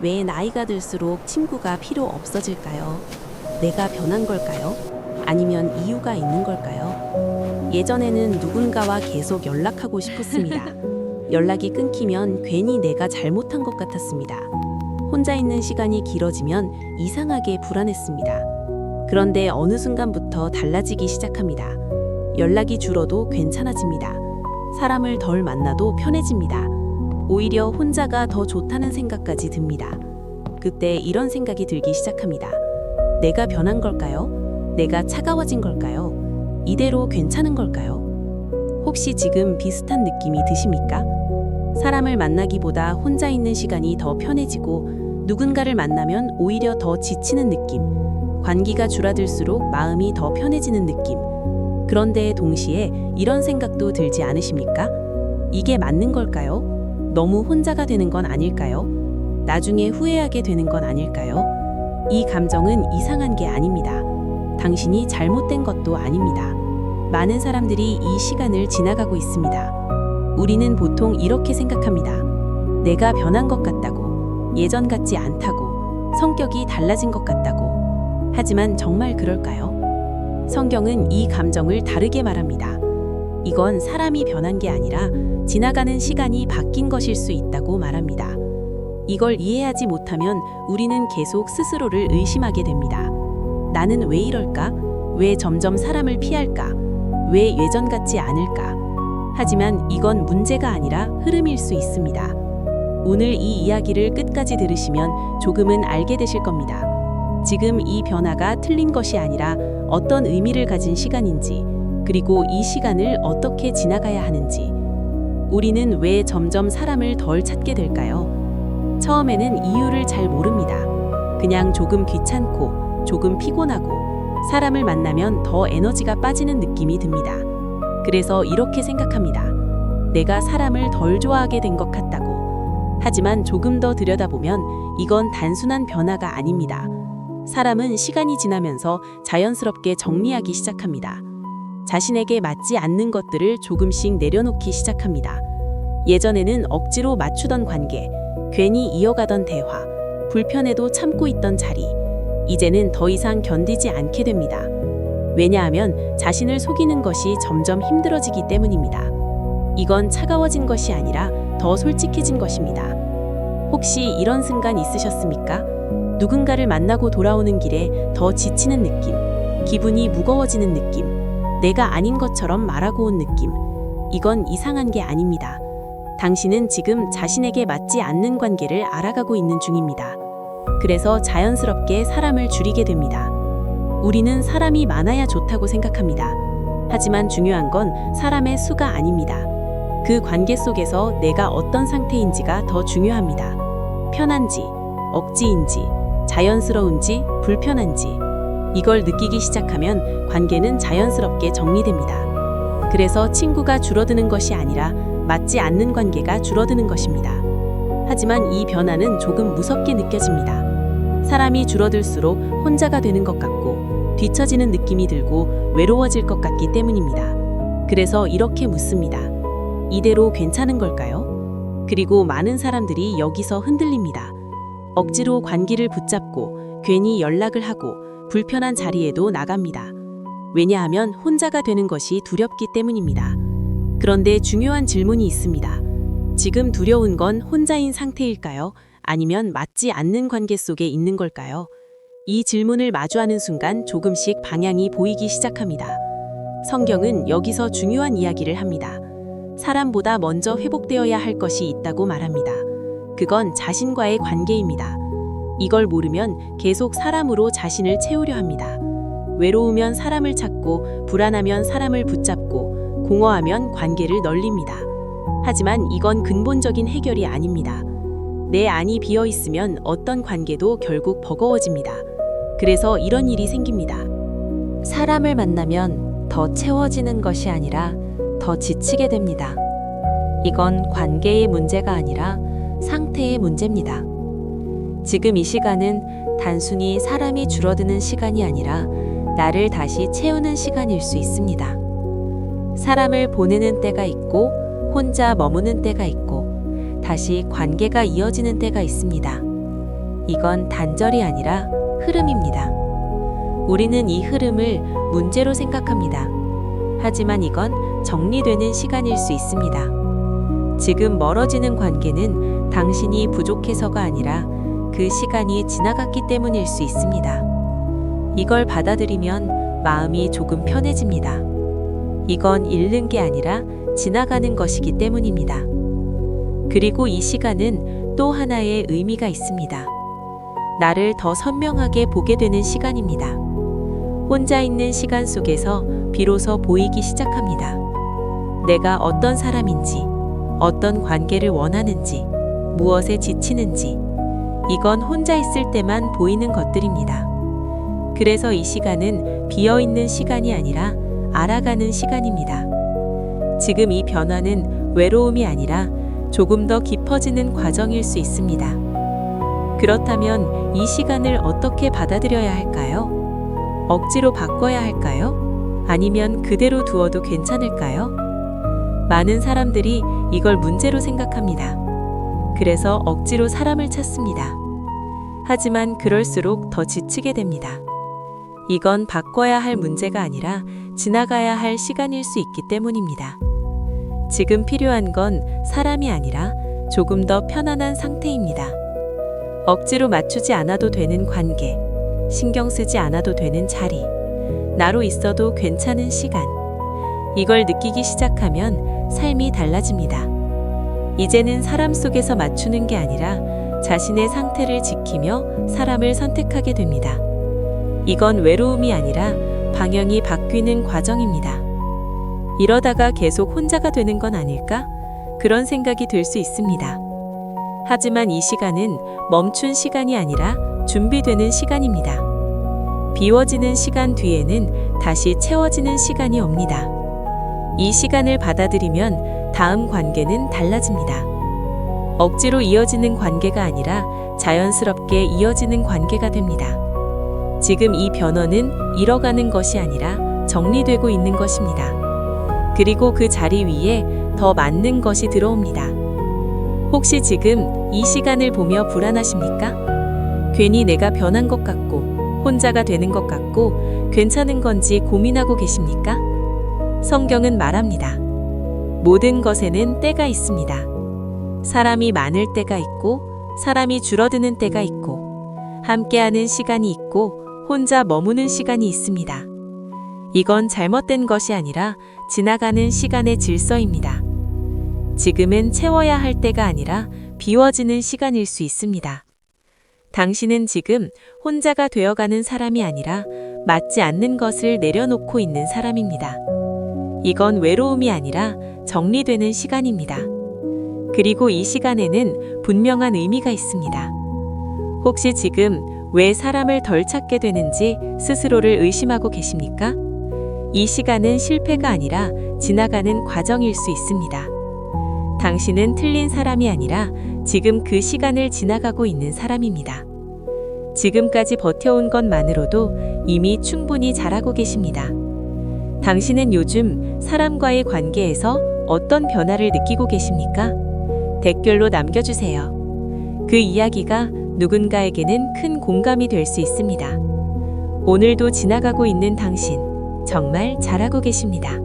왜 나이가 들수록 친구가 필요 없어질까요? 내가 변한 걸까요? 아니면 이유가 있는 걸까요? 예전에는 누군가와 계속 연락하고 싶었습니다. 연락이 끊기면 괜히 내가 잘못한 것 같았습니다. 혼자 있는 시간이 길어지면 이상하게 불안했습니다. 그런데 어느 순간부터 달라지기 시작합니다. 연락이 줄어도 괜찮아집니다. 사람을 덜 만나도 편해집니다. 오히려 혼자가 더 좋다는 생각까지 듭니다. 그때 이런 생각이 들기 시작합니다. 내가 변한 걸까요? 내가 차가워진 걸까요? 이대로 괜찮은 걸까요? 혹시 지금 비슷한 느낌이 드십니까? 사람을 만나기보다 혼자 있는 시간이 더 편해지고 누군가를 만나면 오히려 더 지치는 느낌, 관계가 줄어들수록 마음이 더 편해지는 느낌. 그런데 동시에 이런 생각도 들지 않으십니까? 이게 맞는 걸까요? 너무 혼자가 되는 건 아닐까요? 나중에 후회하게 되는 건 아닐까요? 이 감정은 이상한 게 아닙니다. 당신이 잘못된 것도 아닙니다. 많은 사람들이 이 시간을 지나가고 있습니다. 우리는 보통 이렇게 생각합니다. 내가 변한 것 같다고, 예전 같지 않다고, 성격이 달라진 것 같다고. 하지만 정말 그럴까요? 성경은 이 감정을 다르게 말합니다. 이건 사람이 변한 게 아니라 지나가는 시간이 바뀐 것일 수 있다고 말합니다. 이걸 이해하지 못하면 우리는 계속 스스로를 의심하게 됩니다. 나는 왜 이럴까? 왜 점점 사람을 피할까? 왜 예전 같지 않을까? 하지만 이건 문제가 아니라 흐름일 수 있습니다. 오늘 이 이야기를 끝까지 들으시면 조금은 알게 되실 겁니다. 지금 이 변화가 틀린 것이 아니라 어떤 의미를 가진 시간인지, 그리고 이 시간을 어떻게 지나가야 하는지. 우리는 왜 점점 사람을 덜 찾게 될까요? 처음에는 이유를 잘 모릅니다. 그냥 조금 귀찮고, 조금 피곤하고, 사람을 만나면 더 에너지가 빠지는 느낌이 듭니다. 그래서 이렇게 생각합니다. 내가 사람을 덜 좋아하게 된 것 같다고. 하지만 조금 더 들여다보면 이건 단순한 변화가 아닙니다. 사람은 시간이 지나면서 자연스럽게 정리하기 시작합니다. 자신에게 맞지 않는 것들을 조금씩 내려놓기 시작합니다. 예전에는 억지로 맞추던 관계, 괜히 이어가던 대화, 불편해도 참고 있던 자리, 이제는 더 이상 견디지 않게 됩니다. 왜냐하면 자신을 속이는 것이 점점 힘들어지기 때문입니다. 이건 차가워진 것이 아니라 더 솔직해진 것입니다. 혹시 이런 순간 있으셨습니까? 누군가를 만나고 돌아오는 길에 더 지치는 느낌, 기분이 무거워지는 느낌, 내가 아닌 것처럼 말하고 온 느낌. 이건 이상한 게 아닙니다. 당신은 지금 자신에게 맞지 않는 관계를 알아가고 있는 중입니다. 그래서 자연스럽게 사람을 줄이게 됩니다. 우리는 사람이 많아야 좋다고 생각합니다. 하지만 중요한 건 사람의 수가 아닙니다. 그 관계 속에서 내가 어떤 상태인지가 더 중요합니다. 편한지, 억지인지, 자연스러운지, 불편한지. 이걸 느끼기 시작하면 관계는 자연스럽게 정리됩니다. 그래서 친구가 줄어드는 것이 아니라 맞지 않는 관계가 줄어드는 것입니다. 하지만 이 변화는 조금 무섭게 느껴집니다. 사람이 줄어들수록 혼자가 되는 것 같고 뒤처지는 느낌이 들고 외로워질 것 같기 때문입니다. 그래서 이렇게 묻습니다. 이대로 괜찮은 걸까요? 그리고 많은 사람들이 여기서 흔들립니다. 억지로 관계를 붙잡고 괜히 연락을 하고 불편한 자리에도 나갑니다. 왜냐하면 혼자가 되는 것이 두렵기 때문입니다. 그런데 중요한 질문이 있습니다. 지금 두려운 건 혼자인 상태일까요? 아니면 맞지 않는 관계 속에 있는 걸까요? 이 질문을 마주하는 순간 조금씩 방향이 보이기 시작합니다. 성경은 여기서 중요한 이야기를 합니다. 사람보다 먼저 회복되어야 할 것이 있다고 말합니다. 그건 자신과의 관계입니다. 이걸 모르면 계속 사람으로 자신을 채우려 합니다. 외로우면 사람을 찾고, 불안하면 사람을 붙잡고, 공허하면 관계를 널립니다. 하지만 이건 근본적인 해결이 아닙니다. 내 안이 비어 있으면 어떤 관계도 결국 버거워집니다. 그래서 이런 일이 생깁니다. 사람을 만나면 더 채워지는 것이 아니라 더 지치게 됩니다. 이건 관계의 문제가 아니라 상태의 문제입니다. 지금 이 시간은 단순히 사람이 줄어드는 시간이 아니라 나를 다시 채우는 시간일 수 있습니다. 사람을 보내는 때가 있고 혼자 머무는 때가 있고 다시 관계가 이어지는 때가 있습니다. 이건 단절이 아니라 흐름입니다. 우리는 이 흐름을 문제로 생각합니다. 하지만 이건 정리되는 시간일 수 있습니다. 지금 멀어지는 관계는 당신이 부족해서가 아니라 그 시간이 지나갔기 때문일 수 있습니다. 이걸 받아들이면 마음이 조금 편해집니다. 이건 잃는 게 아니라 지나가는 것이기 때문입니다. 그리고 이 시간은 또 하나의 의미가 있습니다. 나를 더 선명하게 보게 되는 시간입니다. 혼자 있는 시간 속에서 비로소 보이기 시작합니다. 내가 어떤 사람인지, 어떤 관계를 원하는지, 무엇에 지치는지, 이건 혼자 있을 때만 보이는 것들입니다. 그래서 이 시간은 비어있는 시간이 아니라 알아가는 시간입니다. 지금 이 변화는 외로움이 아니라 조금 더 깊어지는 과정일 수 있습니다. 그렇다면 이 시간을 어떻게 받아들여야 할까요? 억지로 바꿔야 할까요? 아니면 그대로 두어도 괜찮을까요? 많은 사람들이 이걸 문제로 생각합니다. 그래서 억지로 사람을 찾습니다. 하지만 그럴수록 더 지치게 됩니다. 이건 바꿔야 할 문제가 아니라 지나가야 할 시간일 수 있기 때문입니다. 지금 필요한 건 사람이 아니라 조금 더 편안한 상태입니다. 억지로 맞추지 않아도 되는 관계, 신경 쓰지 않아도 되는 자리, 나로 있어도 괜찮은 시간. 이걸 느끼기 시작하면 삶이 달라집니다. 이제는 사람 속에서 맞추는 게 아니라 자신의 상태를 지키며 사람을 선택하게 됩니다. 이건 외로움이 아니라 방향이 바뀌는 과정입니다. 이러다가 계속 혼자가 되는 건 아닐까? 그런 생각이 들 수 있습니다. 하지만 이 시간은 멈춘 시간이 아니라 준비되는 시간입니다. 비워지는 시간 뒤에는 다시 채워지는 시간이 옵니다. 이 시간을 받아들이면 다음 관계는 달라집니다. 억지로 이어지는 관계가 아니라 자연스럽게 이어지는 관계가 됩니다. 지금 이 변화는 잃어가는 것이 아니라 정리되고 있는 것입니다. 그리고 그 자리 위에 더 맞는 것이 들어옵니다. 혹시 지금 이 시간을 보며 불안하십니까? 괜히 내가 변한 것 같고 혼자가 되는 것 같고 괜찮은 건지 고민하고 계십니까? 성경은 말합니다. 모든 것에는 때가 있습니다. 사람이 많을 때가 있고 사람이 줄어드는 때가 있고 함께하는 시간이 있고 혼자 머무는 시간이 있습니다. 이건 잘못된 것이 아니라 지나가는 시간의 질서입니다. 지금은 채워야 할 때가 아니라 비워지는 시간일 수 있습니다. 당신은 지금 혼자가 되어가는 사람이 아니라 맞지 않는 것을 내려놓고 있는 사람입니다. 이건 외로움이 아니라 정리되는 시간입니다. 그리고 이 시간에는 분명한 의미가 있습니다. 혹시 지금 왜 사람을 덜 찾게 되는지 스스로를 의심하고 계십니까? 이 시간은 실패가 아니라 지나가는 과정일 수 있습니다. 당신은 틀린 사람이 아니라 지금 그 시간을 지나가고 있는 사람입니다. 지금까지 버텨온 것만으로도 이미 충분히 잘하고 계십니다. 당신은 요즘 사람과의 관계에서 어떤 변화를 느끼고 계십니까? 댓글로 남겨주세요. 그 이야기가 누군가에게는 큰 공감이 될 수 있습니다. 오늘도 지나가고 있는 당신, 정말 잘하고 계십니다.